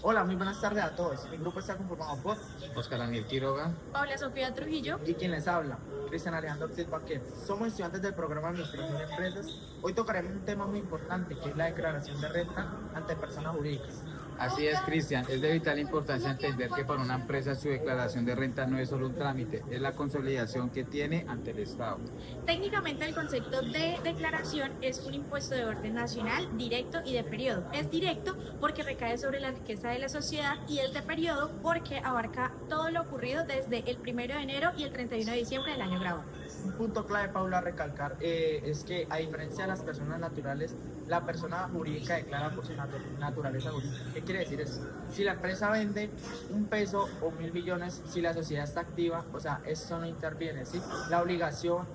Hola, muy buenas tardes a todos. Mi grupo está conformado por Oscar Daniel Quiroga. Paula Sofía Trujillo. y quien les habla, Cristian Alejandro Ortiz Baquet. Somos estudiantes del programa de Administración de Empresas. Hoy tocaremos un tema muy importante que es la declaración de renta ante personas jurídicas. Así es, Cristian. Es de vital importancia entender que para una empresa su declaración de renta no es solo un trámite, es la consolidación que tiene ante el Estado. Técnicamente el concepto de declaración es un impuesto de orden nacional, directo y de periodo. Es directo porque recae sobre la riqueza de la sociedad y es de periodo porque abarca todo lo ocurrido desde el 1 de enero y el 31 de diciembre del año grabado. Un punto clave, Paula, a recalcar es que, a diferencia de las personas naturales, la persona jurídica declara por su naturaleza jurídica. ¿Qué quiere decir eso? Si la empresa vende 1 peso o 1.000 millones, si la sociedad está activa, o sea, eso no interviene, ¿sí? La obligación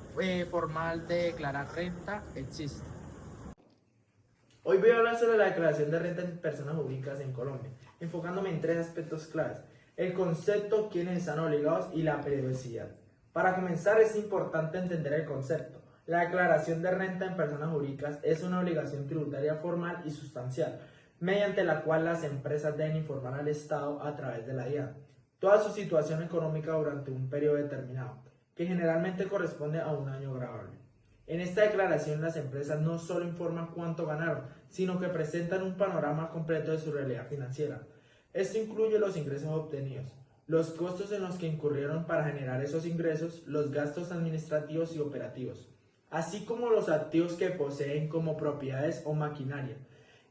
formal de declarar renta existe. Hoy voy a hablar sobre la declaración de renta en personas jurídicas en Colombia, enfocándome en tres aspectos claves: el concepto, quiénes están obligados y la periodicidad. Para comenzar, es importante entender el concepto. La declaración de renta en personas jurídicas es una obligación tributaria formal y sustancial, mediante la cual las empresas deben informar al Estado a través de la DIAN toda su situación económica durante un periodo determinado, que generalmente corresponde a un año grabable. En esta declaración las empresas no solo informan cuánto ganaron, sino que presentan un panorama completo de su realidad financiera. Esto incluye los ingresos obtenidos, los costos en los que incurrieron para generar esos ingresos, los gastos administrativos y operativos, así como los activos que poseen como propiedades o maquinaria,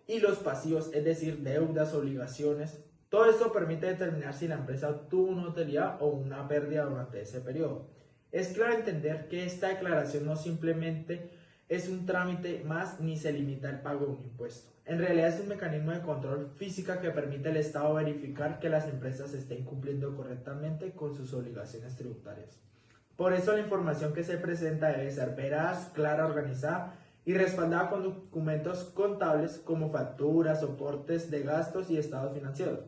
y los pasivos, es decir, deudas, obligaciones. Todo esto permite determinar si la empresa obtuvo una utilidad o una pérdida durante ese periodo. Es clave entender que esta declaración no simplemente es un trámite más ni se limita al pago de un impuesto. En realidad es un mecanismo de control física que permite al Estado verificar que las empresas estén cumpliendo correctamente con sus obligaciones tributarias. Por eso la información que se presenta debe ser veraz, clara, organizada y respaldada con documentos contables como facturas, soportes de gastos y estados financieros.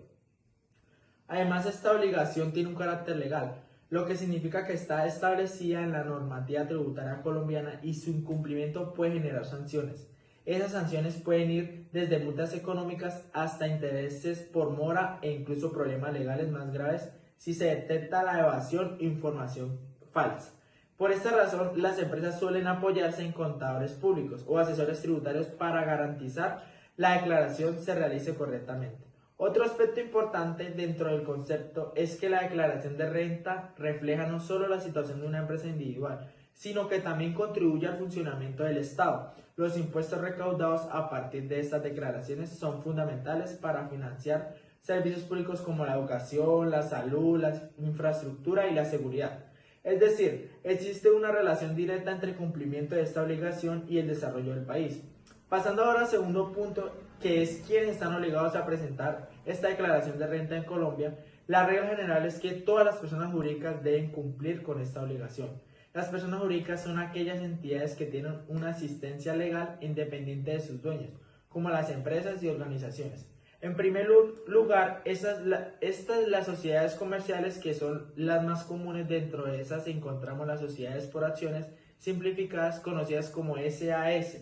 Además, esta obligación tiene un carácter legal, lo que significa que está establecida en la normativa tributaria colombiana y su incumplimiento puede generar sanciones. Esas sanciones pueden ir desde multas económicas hasta intereses por mora e incluso problemas legales más graves si se detecta la evasión o información falsa. Por esta razón, las empresas suelen apoyarse en contadores públicos o asesores tributarios para garantizar la declaración se realice correctamente. Otro aspecto importante dentro del concepto es que la declaración de renta refleja no solo la situación de una empresa individual, sino que también contribuye al funcionamiento del Estado. Los impuestos recaudados a partir de estas declaraciones son fundamentales para financiar servicios públicos como la educación, la salud, la infraestructura y la seguridad. Es decir, existe una relación directa entre el cumplimiento de esta obligación y el desarrollo del país. Pasando ahora al segundo punto, que es quiénes están obligados a presentar esta declaración de renta en Colombia. La regla general es que todas las personas jurídicas deben cumplir con esta obligación. Las personas jurídicas son aquellas entidades que tienen una asistencia legal independiente de sus dueños, como las empresas y organizaciones. En primer lugar, las sociedades comerciales, que son las más comunes. Dentro de esas encontramos las sociedades por acciones simplificadas, conocidas como SAS,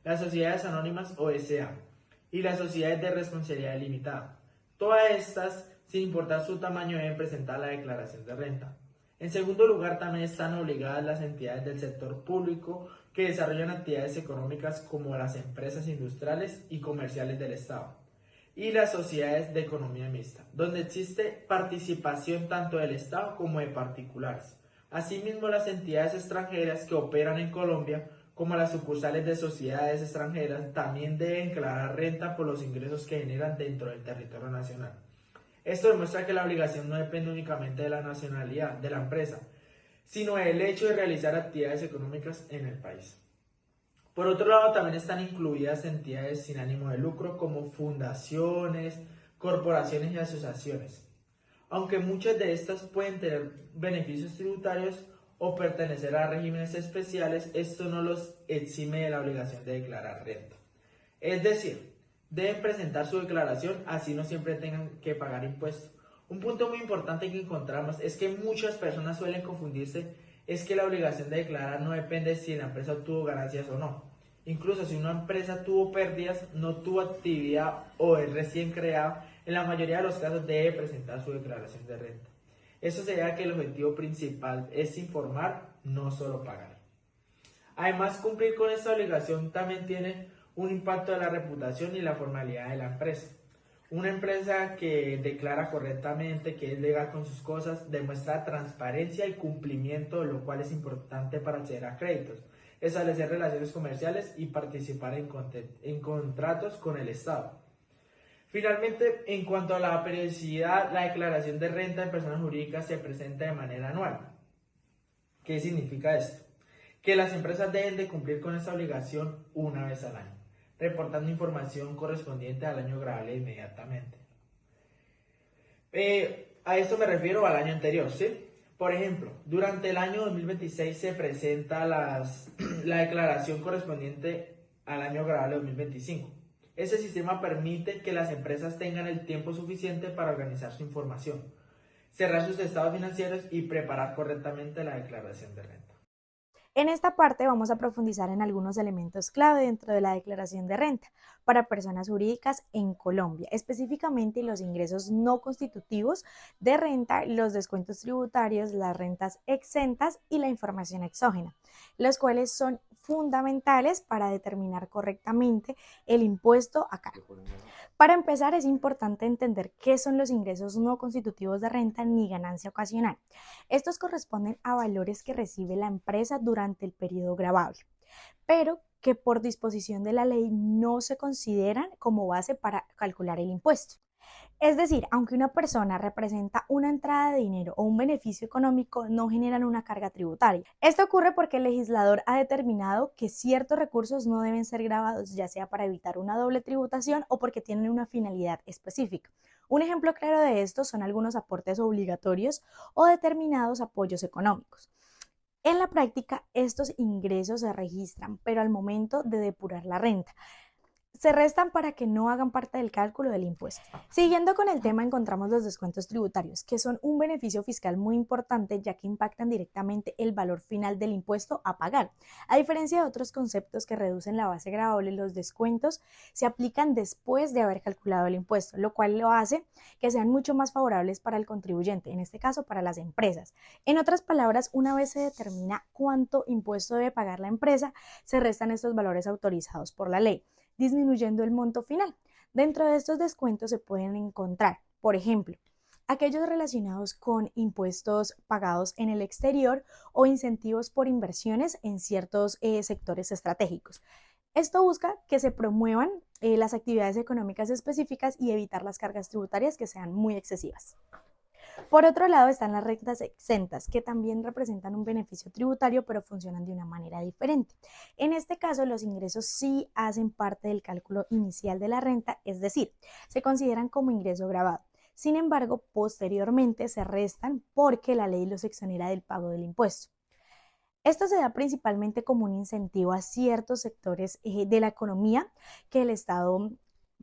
las sociedades anónimas o SA, y las sociedades de responsabilidad limitada. Todas estas, sin importar su tamaño, deben presentar la declaración de renta. En segundo lugar, también están obligadas las entidades del sector público que desarrollan actividades económicas como las empresas industriales y comerciales del Estado, y las sociedades de economía mixta, donde existe participación tanto del Estado como de particulares. Asimismo, las entidades extranjeras que operan en Colombia, como las sucursales de sociedades extranjeras, también deben declarar renta por los ingresos que generan dentro del territorio nacional. Esto demuestra que la obligación no depende únicamente de la nacionalidad de la empresa, sino del hecho de realizar actividades económicas en el país. Por otro lado, también están incluidas entidades sin ánimo de lucro como fundaciones, corporaciones y asociaciones. Aunque muchas de estas pueden tener beneficios tributarios o pertenecer a regímenes especiales, esto no los exime de la obligación de declarar renta. Es decir, deben presentar su declaración, así no siempre tengan que pagar impuestos. Un punto muy importante que encontramos es que muchas personas suelen confundirse, es que la obligación de declarar no depende si la empresa obtuvo ganancias o no. Incluso si una empresa tuvo pérdidas, no tuvo actividad o es recién creada, en la mayoría de los casos debe presentar su declaración de renta. Eso se debe a que el objetivo principal es informar, no solo pagar. Además, cumplir con esta obligación también tiene un impacto en la reputación y la formalidad de la empresa. Una empresa que declara correctamente, que es legal con sus cosas, demuestra transparencia y cumplimiento, lo cual es importante para acceder a créditos, establecer relaciones comerciales y participar en contratos con el Estado. Finalmente, en cuanto a la periodicidad, la declaración de renta de personas jurídicas se presenta de manera anual. ¿Qué significa esto? Que las empresas deben de cumplir con esta obligación una vez al año, reportando información correspondiente al año grabable inmediatamente. A esto me refiero al año anterior, ¿sí? Por ejemplo, durante el año 2026 se presenta la declaración correspondiente al año grabable 2025. Ese sistema permite que las empresas tengan el tiempo suficiente para organizar su información, cerrar sus estados financieros y preparar correctamente la declaración de renta. En esta parte vamos a profundizar en algunos elementos clave dentro de la declaración de renta para personas jurídicas en Colombia, específicamente los ingresos no constitutivos de renta, los descuentos tributarios, las rentas exentas y la información exógena, los cuales son fundamentales para determinar correctamente el impuesto a cargo. Para empezar, es importante entender qué son los ingresos no constitutivos de renta ni ganancia ocasional. Estos corresponden a valores que recibe la empresa durante el periodo gravable, pero que por disposición de la ley no se consideran como base para calcular el impuesto. Es decir, aunque una persona representa una entrada de dinero o un beneficio económico, no generan una carga tributaria. Esto ocurre porque el legislador ha determinado que ciertos recursos no deben ser gravados, ya sea para evitar una doble tributación o porque tienen una finalidad específica. Un ejemplo claro de esto son algunos aportes obligatorios o determinados apoyos económicos. En la práctica, estos ingresos se registran, pero al momento de depurar la renta, se restan para que no hagan parte del cálculo del impuesto. Siguiendo con el tema, encontramos los descuentos tributarios, que son un beneficio fiscal muy importante ya que impactan directamente el valor final del impuesto a pagar. A diferencia de otros conceptos que reducen la base gravable, los descuentos se aplican después de haber calculado el impuesto, lo cual lo hace que sean mucho más favorables para el contribuyente, en este caso para las empresas. En otras palabras, una vez se determina cuánto impuesto debe pagar la empresa, se restan estos valores autorizados por la ley, disminuyendo el monto final. Dentro de estos descuentos se pueden encontrar, por ejemplo, aquellos relacionados con impuestos pagados en el exterior o incentivos por inversiones en ciertos sectores estratégicos. Esto busca que se promuevan las actividades económicas específicas y evitar las cargas tributarias que sean muy excesivas. Por otro lado están las rentas exentas, que también representan un beneficio tributario, pero funcionan de una manera diferente. En este caso, los ingresos sí hacen parte del cálculo inicial de la renta, es decir, se consideran como ingreso gravado. Sin embargo, posteriormente se restan porque la ley los exonera del pago del impuesto. Esto se da principalmente como un incentivo a ciertos sectores de la economía que el Estado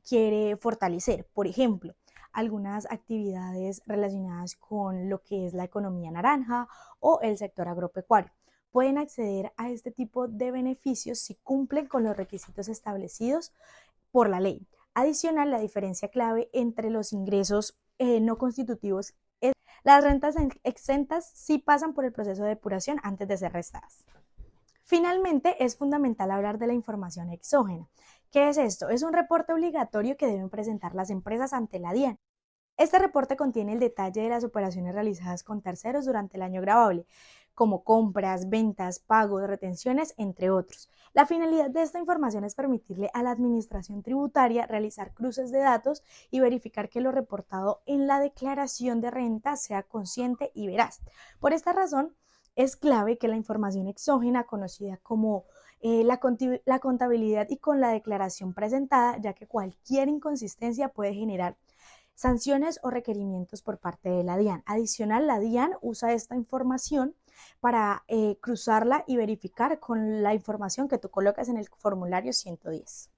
quiere fortalecer. Por ejemplo, algunas actividades relacionadas con lo que es la economía naranja o el sector agropecuario. Pueden acceder a este tipo de beneficios si cumplen con los requisitos establecidos por la ley. Adicional, la diferencia clave entre los ingresos no constitutivos es las rentas exentas sí pasan por el proceso de depuración antes de ser restadas. Finalmente, es fundamental hablar de la información exógena. ¿Qué es esto? Es un reporte obligatorio que deben presentar las empresas ante la DIAN. Este reporte contiene el detalle de las operaciones realizadas con terceros durante el año gravable, como compras, ventas, pagos, retenciones, entre otros. La finalidad de esta información es permitirle a la administración tributaria realizar cruces de datos y verificar que lo reportado en la declaración de renta sea consciente y veraz. Por esta razón, es clave que la información exógena, conocida como la contabilidad y con la declaración presentada, ya que cualquier inconsistencia puede generar sanciones o requerimientos por parte de la DIAN. Adicional, la DIAN usa esta información para cruzarla y verificar con la información que tú colocas en el formulario 110.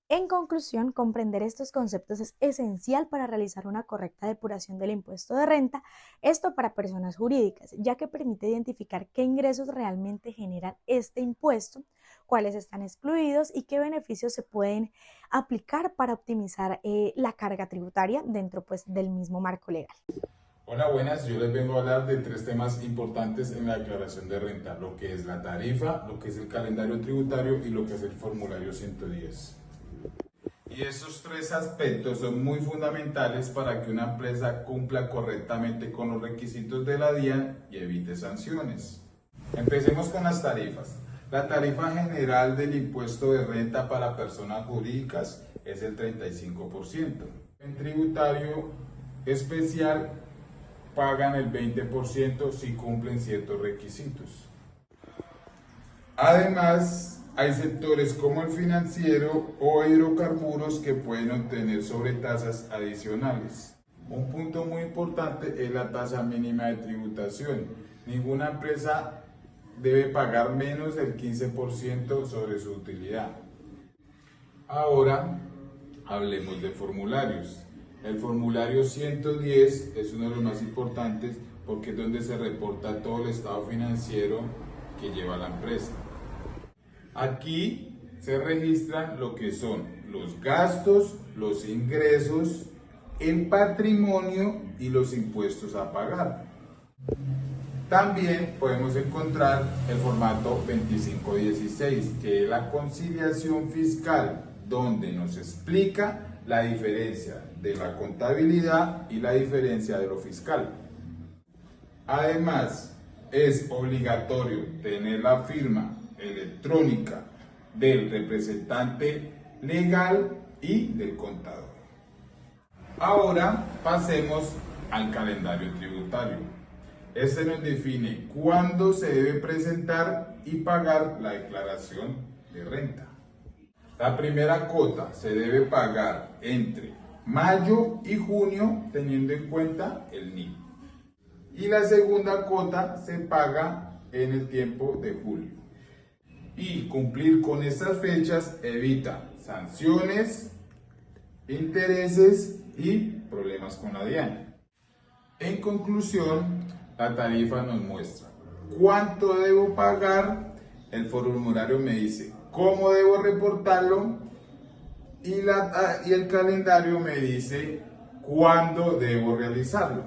En conclusión, comprender estos conceptos es esencial para realizar una correcta depuración del impuesto de renta, esto para personas jurídicas, ya que permite identificar qué ingresos realmente generan este impuesto, cuáles están excluidos y qué beneficios se pueden aplicar para optimizar la carga tributaria dentro pues, del mismo marco legal. Hola, buenas. Yo les vengo a hablar de 3 temas importantes en la declaración de renta, lo que es la tarifa, lo que es el calendario tributario y lo que es el formulario 110. Y esos 3 aspectos son muy fundamentales para que una empresa cumpla correctamente con los requisitos de la DIAN y evite sanciones. Empecemos con las tarifas. La tarifa general del impuesto de renta para personas jurídicas es el 35%. En tributario especial pagan el 20% si cumplen ciertos requisitos. Además, hay sectores como el financiero o hidrocarburos que pueden obtener sobretasas adicionales. Un punto muy importante es la tasa mínima de tributación. Ninguna empresa debe pagar menos del 15% sobre su utilidad. Ahora, hablemos de formularios. El formulario 110 es uno de los más importantes porque es donde se reporta todo el estado financiero que lleva la empresa. Aquí se registran lo que son los gastos, los ingresos, el patrimonio y los impuestos a pagar. También podemos encontrar el formato 2516, que es la conciliación fiscal, donde nos explica la diferencia de la contabilidad y la diferencia de lo fiscal. Además, es obligatorio tener la firma electrónica del representante legal y del contador. Ahora pasemos al calendario tributario. Este nos define cuándo se debe presentar y pagar la declaración de renta. La primera cuota se debe pagar entre mayo y junio teniendo en cuenta el NIP. Y la segunda cuota se paga en el tiempo de julio. Y cumplir con estas fechas evita sanciones, intereses y problemas con la DIAN. En conclusión, la tarifa nos muestra cuánto debo pagar, el formulario me dice cómo debo reportarlo y el calendario me dice cuándo debo realizarlo.